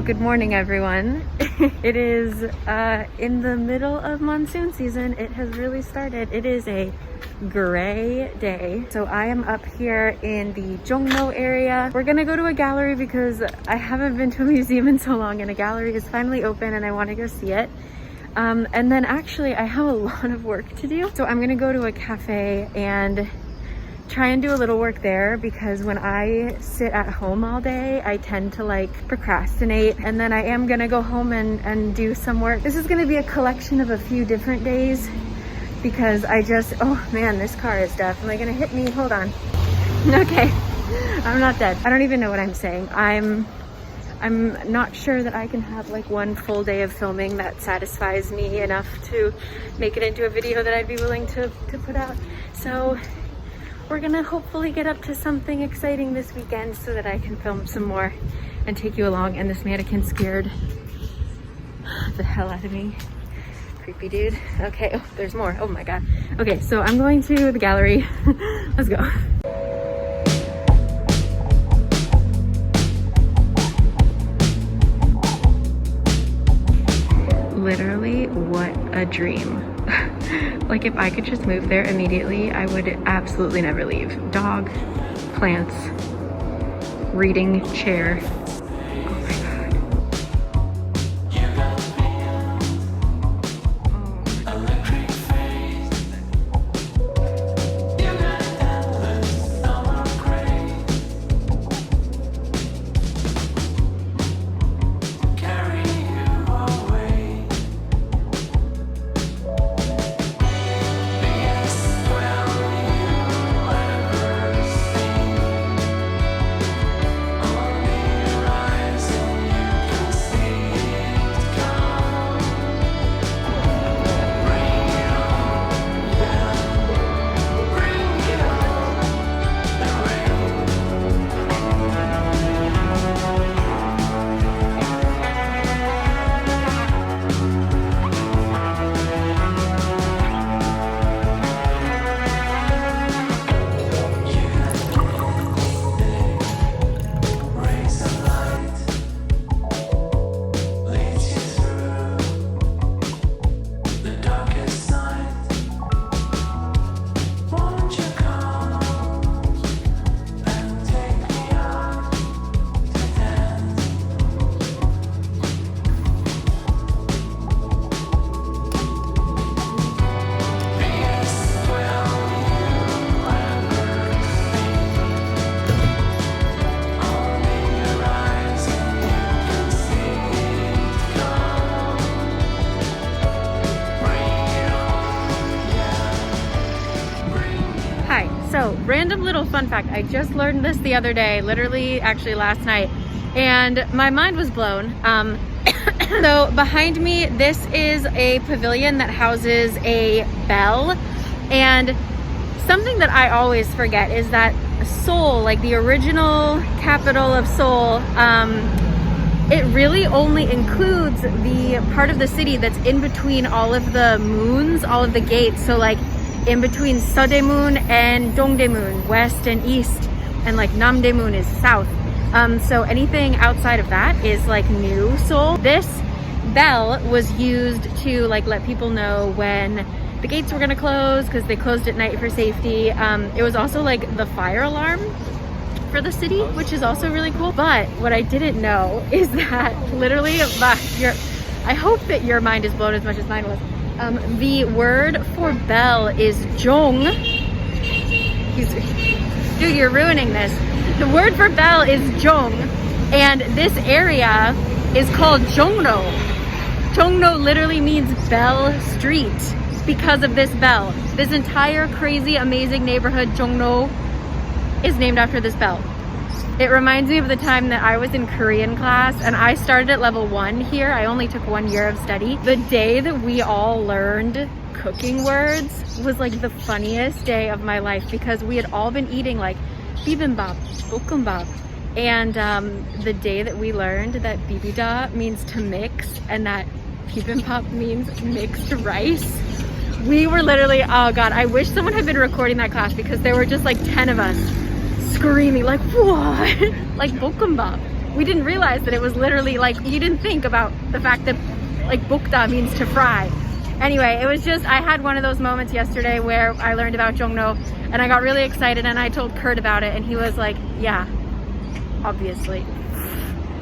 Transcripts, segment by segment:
Well, good morning everyone. It is in the middle of monsoon season. It has really started. It is a gray day. So I am up here in the Jongno area. We're gonna go to a gallery because I haven't been to a museum in so long, and a gallery is finally open and I want to go see it. And then actually I have a lot of work to do. So I'm gonna go to a cafe and try and do a little work there, because when I sit at home all day, I tend to like procrastinate, and then I am gonna go home and do some work. This is gonna be a collection of a few different days because oh man, this car is definitely gonna hit me. Hold on. Okay, I'm not dead. I don't even know what I'm saying. I'm not sure that I can have like one full day of filming that satisfies me enough to make it into a video that I'd be willing to put out. So we're gonna hopefully get up to something exciting this weekend so that I can film some more and take you along. And this mannequin scared the hell out of me. Creepy dude. Okay, oh, there's more. Oh my God. Okay, so I'm going to the gallery. Let's go. Literally, what a dream. Like, if I could just move there immediately, I would absolutely never leave. Dog, plants, reading chair. Oh my God. So, random little fun fact. I just learned this the other day, literally actually last night, and my mind was blown. So behind me, this is a pavilion that houses a bell, and something that I always forget is that Seoul, like the original capital of Seoul, it really only includes the part of the city that's in between all of the moons, all of the gates. So like in between Seodaemun and Dongdaemun, west and east, and like Namdaemun is south. So anything outside of that is like new Seoul. This bell was used to like let people know when the gates were gonna close, because they closed at night for safety. It was also like the fire alarm for the city, which is also really cool. But what I didn't know is that literally, I hope that your mind is blown as much as mine was. The word for bell is jong. Dude, you're ruining this. The word for bell is jong, and this area is called Jongno. Jongno literally means Bell Street because of this bell. This entire crazy, amazing neighborhood, Jongno, is named after this bell. It reminds me of the time that I was in Korean class, and I started at level 1 here. I only took 1 year of study. The day that we all learned cooking words was like the funniest day of my life, because we had all been eating like bibimbap, bokkeumbap, and the day that we learned that bibida means to mix and that bibimbap means mixed rice, we were literally, oh God, I wish someone had been recording that class, because there were just like 10 of us screaming like, what? Like bokkeumbap. we didn't realize that it was literally like, you didn't think about the fact that like bukda means to fry. Anyway, it was just, I had one of those moments yesterday where I learned about jongno and I got really excited, and I told Kurt about it and he was like, yeah, obviously.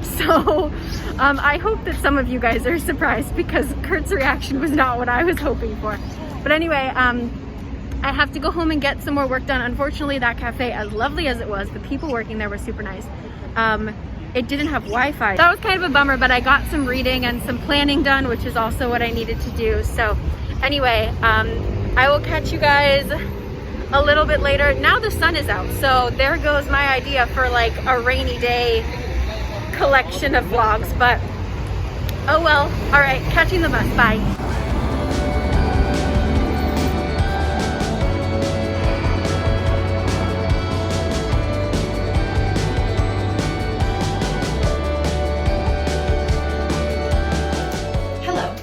So I hope that some of you guys are surprised, because Kurt's reaction was not what I was hoping for. But anyway, I have to go home and get some more work done. Unfortunately, that cafe, as lovely as it was, the people working there were super nice. It didn't have Wi-Fi. That was kind of a bummer, but I got some reading and some planning done, which is also what I needed to do. So anyway, I will catch you guys a little bit later. Now the sun is out, so there goes my idea for like a rainy day collection of vlogs, but oh well. All right, catching the bus, bye.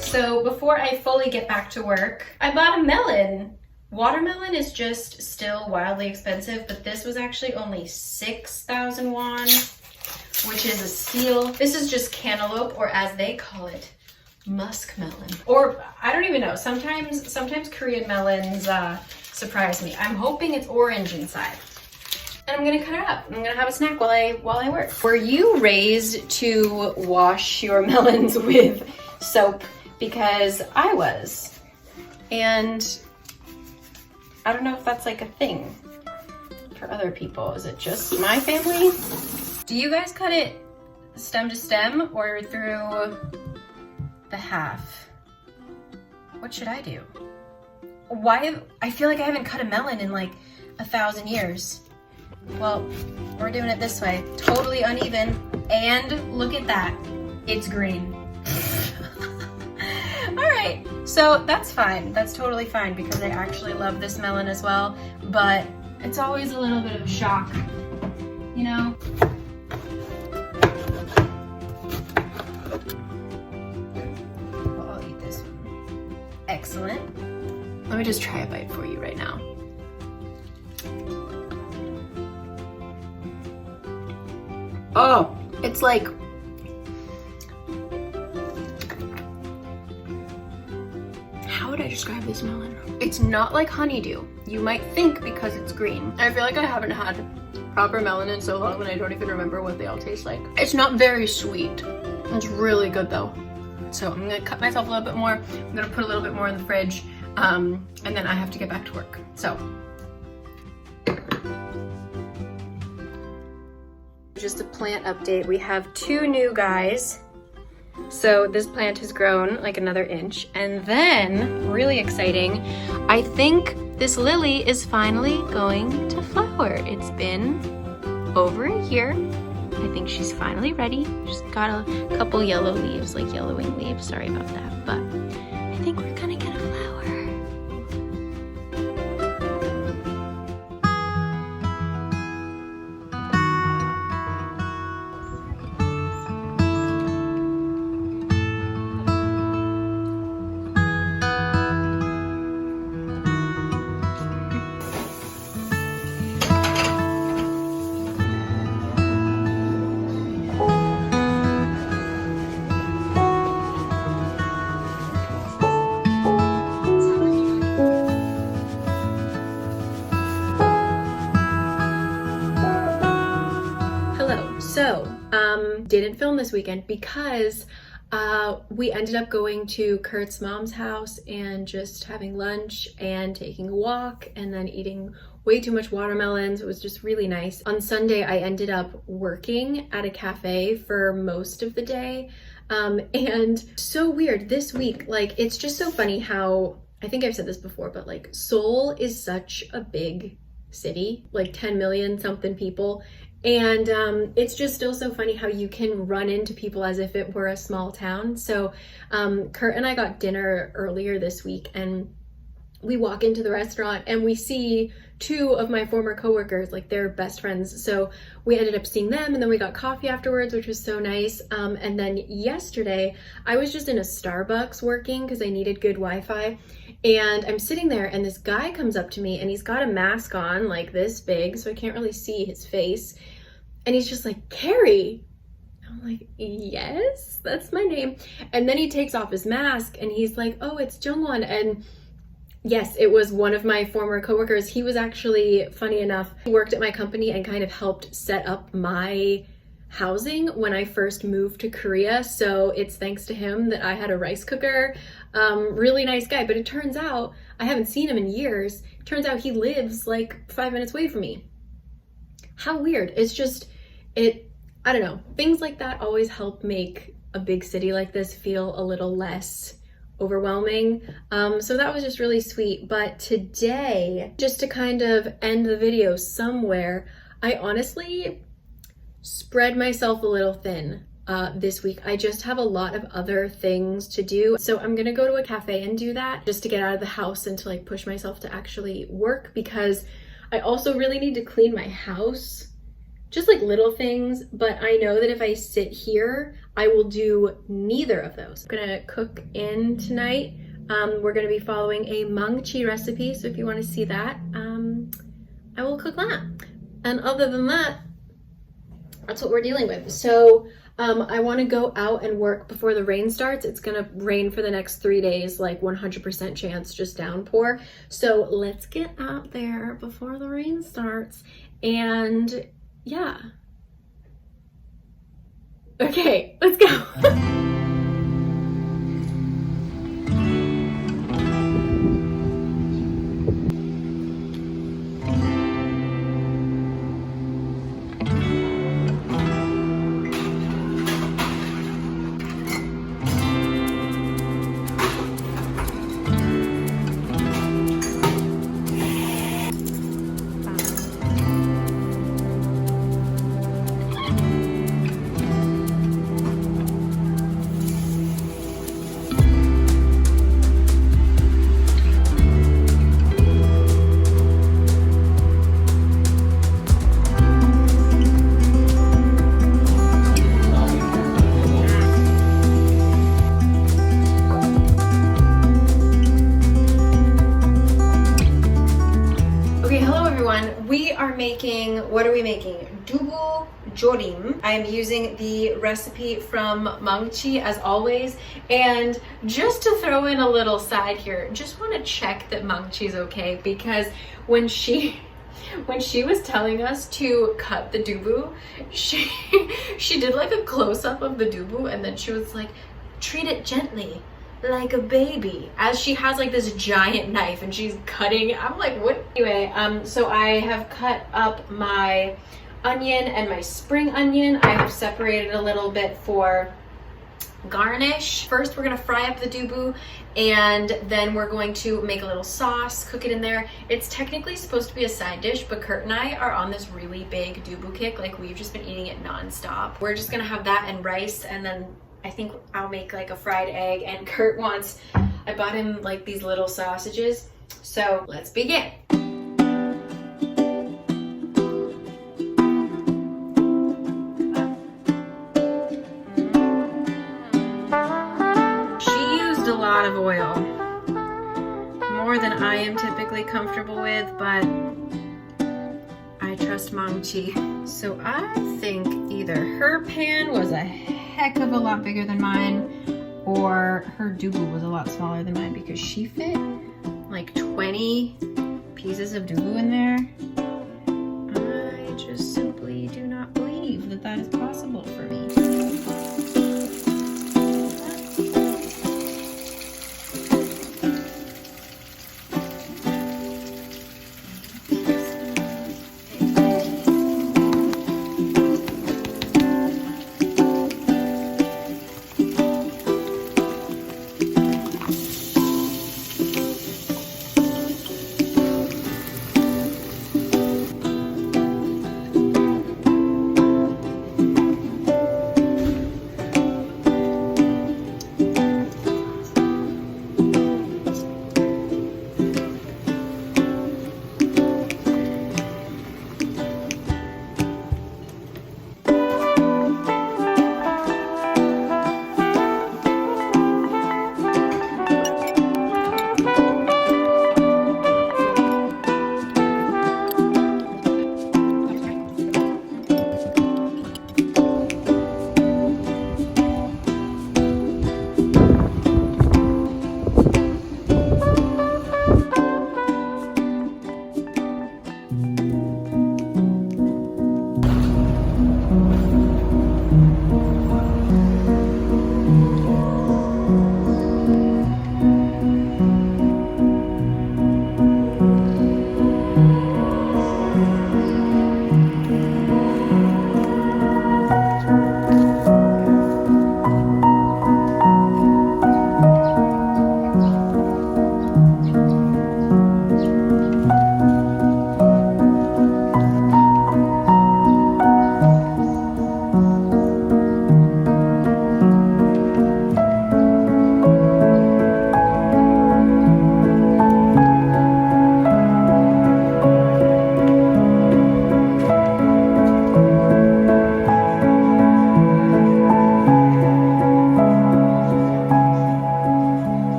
So before I fully get back to work, I bought a melon. Watermelon is just still wildly expensive, but this was actually only 6,000 won, which is a steal. This is just cantaloupe, or as they call it, muskmelon. Or I don't even know, sometimes Korean melons surprise me. I'm hoping it's orange inside. And I'm gonna cut it up. I'm gonna have a snack while I work. Were you raised to wash your melons with soap? Because I was, and I don't know if that's like a thing for other people. Is it just my family? Do you guys cut it stem to stem or through the half? What should I do? Why? I feel like I haven't cut a melon in like 1,000 years. Well, we're doing it this way. Totally uneven, and look at that, it's green. All right, so that's fine. That's totally fine, because I actually love this melon as well, but it's always a little bit of a shock, you know? Well, I'll eat this one. Excellent. Let me just try a bite for you right now. Oh, it's like, how would I describe this melon? It's not like honeydew. You might think because it's green. I feel like I haven't had proper melon in so long, and I don't even remember what they all taste like. It's not very sweet. It's really good though. So I'm gonna cut myself a little bit more. I'm gonna put a little bit more in the fridge, and then I have to get back to work. So. Just a plant update. We have 2 new guys. So this plant has grown like another inch, and then, really exciting, I think this lily is finally going to flower. It's been over a year. I think she's finally ready. She's got a couple yellow leaves, like yellowing leaves, sorry about that, but I think we're gonna get a flower. So, didn't film this weekend because we ended up going to Kurt's mom's house and just having lunch and taking a walk and then eating way too much watermelons. It was just really nice. On Sunday, I ended up working at a cafe for most of the day. And so weird this week, like, it's just so funny how, I think I've said this before, but like Seoul is such a big city, like 10 million something people. And it's just still so funny how you can run into people as if it were a small town. So Kurt and I got dinner earlier this week, and we walk into the restaurant and we see 2 of my former coworkers, like they're best friends. So we ended up seeing them, and then we got coffee afterwards, which was so nice. And then yesterday I was just in a Starbucks working because I needed good Wi-Fi. And I'm sitting there and this guy comes up to me and he's got a mask on like this big, so I can't really see his face. And he's just like, "Cari." I'm like, yes, that's my name. And then he takes off his mask and he's like, oh, it's Jungwon. And yes, it was one of my former coworkers. He was actually, funny enough, he worked at my company and kind of helped set up my housing when I first moved to Korea. So it's thanks to him that I had a rice cooker. Really nice guy. But it turns out, I haven't seen him in years. It turns out he lives like 5 minutes away from me. How weird. It's just, I don't know. Things like that always help make a big city like this feel a little less overwhelming. So that was just really sweet. But today, just to kind of end the video somewhere, I honestly spread myself a little thin this week. I just have a lot of other things to do. So I'm gonna go to a cafe and do that just to get out of the house and to like push myself to actually work, because I also really need to clean my house. Just like little things, but I know that if I sit here, I will do neither of those. I'm gonna cook in tonight. We're gonna be following a mungchi recipe, so if you wanna see that, I will cook that. And other than that, that's what we're dealing with. So I wanna go out and work before the rain starts. It's gonna rain for the next 3 days, like 100% chance, just downpour. So let's get out there before the rain starts. And yeah. Okay, let's go. We are making, what are we making? Dubu jorim. I am using the recipe from Mungchi as always. And just to throw in a little side here, just want to check that Mungchi's okay, because when she was telling us to cut the dubu, she did like a close-up of the dubu, and then she was like, treat it gently, like a baby, as she has like this giant knife and she's cutting. I'm like, what? Anyway, so I have cut up my onion and my spring onion. I have separated a little bit for garnish. First, we're gonna fry up the dubu, and then we're going to make a little sauce, cook it in there. It's technically supposed to be a side dish, but Kurt and I are on this really big dubu kick. Like, we've just been eating it nonstop. We're just gonna have that and rice, and then I think I'll make like a fried egg. And Kurt wants, I bought him like these little sausages. So let's begin. She used a lot of oil, more than I am typically comfortable with, but I trust Mungchi. So I think either her pan was a heck of a lot bigger than mine, or her dubu was a lot smaller than mine, because she fit like 20 pieces of dubu in there. I just simply do not believe that that is possible for me.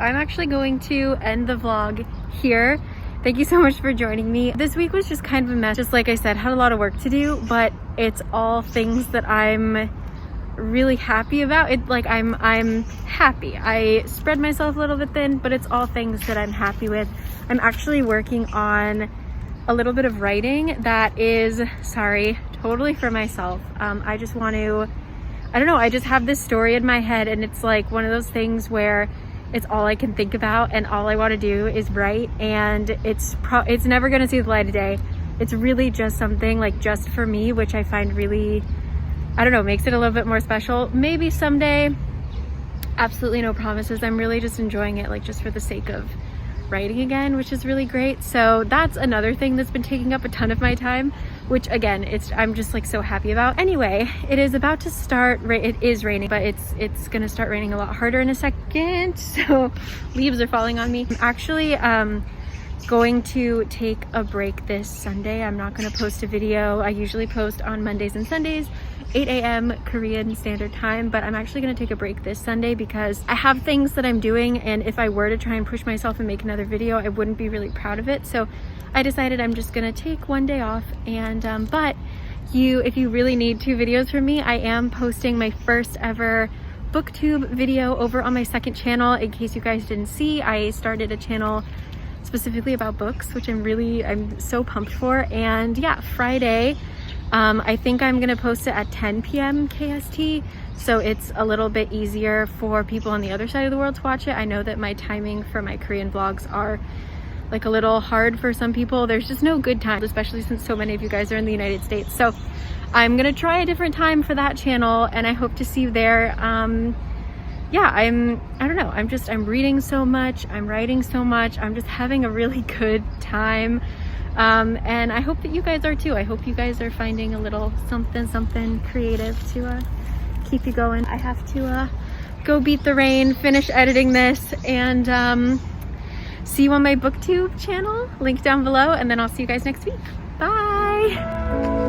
I'm actually going to end the vlog here. Thank you so much for joining me. This week was just kind of a mess. Just like I said, had a lot of work to do, but it's all things that I'm really happy about. I'm happy. I spread myself a little bit thin, but it's all things that I'm happy with. I'm actually working on a little bit of writing that is, totally for myself. I just want to, I don't know, I just have this story in my head, and it's like one of those things where it's all I can think about and all I want to do is write, and it's never going to see the light of day. It's really just something like just for me, which I find really, I don't know, makes it a little bit more special. Maybe someday, absolutely no promises. I'm really just enjoying it, like just for the sake of writing again, which is really great. So that's another thing that's been taking up a ton of my time, which again, I'm just like so happy about. Anyway, it is about to start, it is raining, but it's gonna start raining a lot harder in a second. So leaves are falling on me. I'm actually going to take a break this Sunday. I'm not gonna post a video. I usually post on Mondays and Sundays, 8 a.m. Korean Standard Time, but I'm actually gonna take a break this Sunday because I have things that I'm doing, and if I were to try and push myself and make another video, I wouldn't be really proud of it. So I decided I'm just gonna take one day off, and but if you really need 2 videos from me, I am posting my first ever booktube video over on my second channel. In case you guys didn't see, I started a channel specifically about books, which I'm so pumped for. And yeah, Friday, I think I'm gonna post it at 10 p.m. KST, so it's a little bit easier for people on the other side of the world to watch it. I know that my timing for my Korean vlogs are like a little hard for some people. There's just no good time, especially since so many of you guys are in the United States. So I'm gonna try a different time for that channel, and I hope to see you there. Yeah, I don't know, I'm reading so much, I'm writing so much, I'm just having a really good time. And I hope that you guys are too. I hope you guys are finding a little something creative to keep you going. I have to go beat the rain, finish editing this, and see you on my booktube channel, link down below, and then I'll see you guys next week. Bye!